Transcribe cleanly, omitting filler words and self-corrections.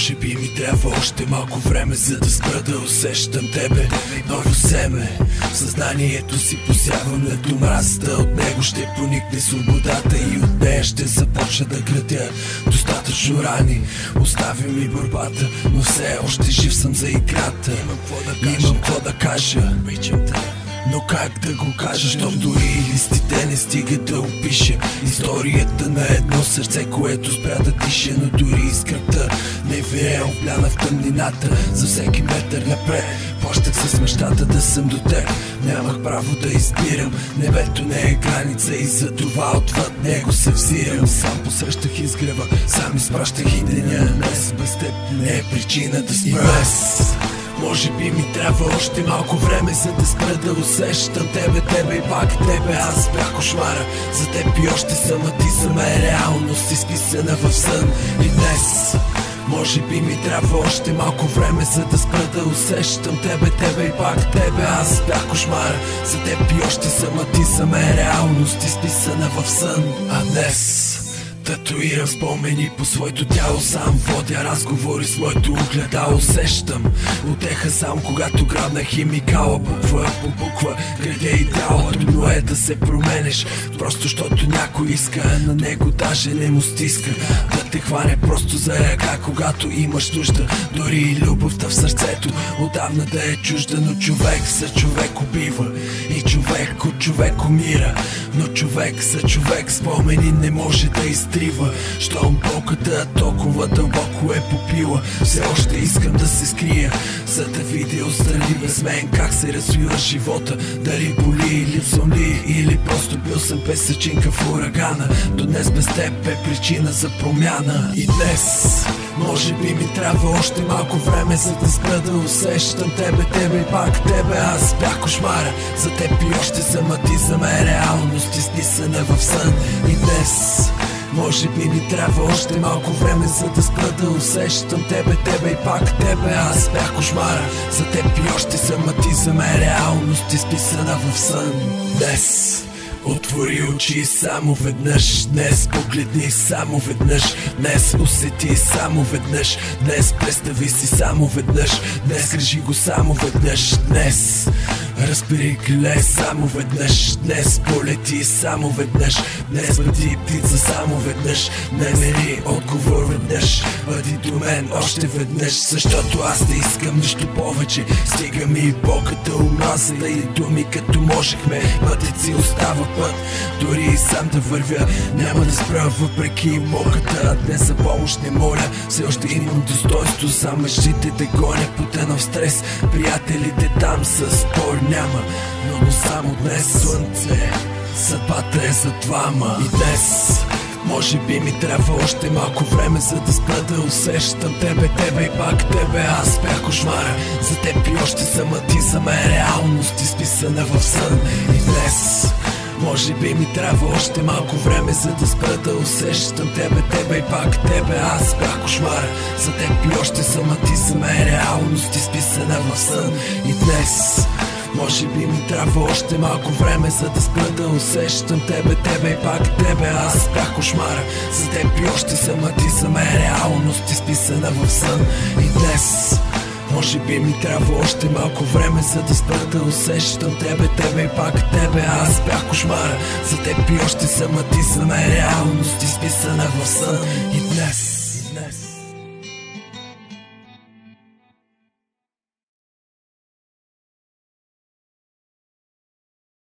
Може би ми трябва още малко време, за да спра да усещам тебе. Ново семе в съзнанието си посявам лето мразата. От него ще проникне свободата и от нея ще започна да градя достатъчно рани. Оставя ми борбата, но все още жив съм за играта. Имам какво да кажа, но как да го кажа, щом дори листите не стигат да опиша историята на едно сърце, което спря да диша. Но дори искрата не вие обляна в тъмнината. За всеки метър напред плащах с мечтата да съм до теб. Нямах право да избирам, небето не е граница и за това отвъд него се взирам. Сам посрещах изгрева, сам изпращах и деня. Днес без теб не е причина да спра. Може би ми трябва още малко време, за да спра да усещам тебе и пак тебе. Аз бях кошмара за теб и още съм, а ти за мен реалност изписана в сън. И днес може би ми трябва още малко време, за да спра да усещам тебе и пак тебе. Аз бях кошмара за теб и още съм, а ти за мен реалност изписана в сън. А днес татуирам спомени по своето тяло, сам водя разговори с моето огледало. Усещам утеха сам, когато грабна химикала. Буква по буква градя идеала. Трудно е да се променеш, просто защото някой иска, а на него даже не му стиска да те хване просто за ръка, когато имаш нужда. Дори и любовта в сърцето отдавна да е чужда. Но човек за човек убива и човек от човек умира. Но човек за човек спомени не може да изтрива. Щом болката толкова дълбоко е попила, все още искам да се скрия, за да видя отстрани без мен как се развива живота. Дали боли, липсвам ли или просто бил съм песъчинка в урагана. До днес без теб е причина за промяна. И днес може би ми трябва още малко време, за да спра да усещам тебе и пак тебе. Аз бях кошмара за теб и още съм, а ти за мен реалност изписана в сън. И днес може би ми трябва още малко време, за да спра да усещам тебе и пак тебе. Аз бях кошмара за теб и още съм, а ти за мен реалност изписана в сън. Днес отвори очи само веднъж, днес погледни само веднъж, днес усети само веднъж, днес представи си само веднъж, днес кажи го само веднъж, днес разбери кле само веднъж, днес полети само веднъж, днес бъди птица само веднъж, намери отговор веднъж, бъди до мен още веднъж, защото аз не искам нищо повече. Стига ми болката, омразата и думи като можехме. Пътят си остава път, дори и сам да вървя няма да спра въпреки болката. Днес за помощ не моля, все още имам достоинство, сам мъжите да гоня потънал в стрес. Приятелите там с спор няма, но само днес слънце, съдбата е за двама. И днес може би ми трябва още малко време, за да спра да усещам тебе и пак тебе. Аз бях кошмара за теб и още съм, а ти за мен реалност изписана в сън. И днес може би ми трябва още малко време, за да спра да усещам тебе и пак тебе. Аз бях кошмара за теб и още съм, а ти за мен реалност изписана в сън. И днес може би ми трябва още малко време, за да спра да усещам тебе и пак тебе. Аз бях кошмара за теб и още съм, а ти за мен реалност изписана в сън. И днес може би ми трябва още малко време, за да спра да усещам тебе и пак тебе. Аз бях кошмара за теб и още съм, а ти за мен реалност изписана в сън.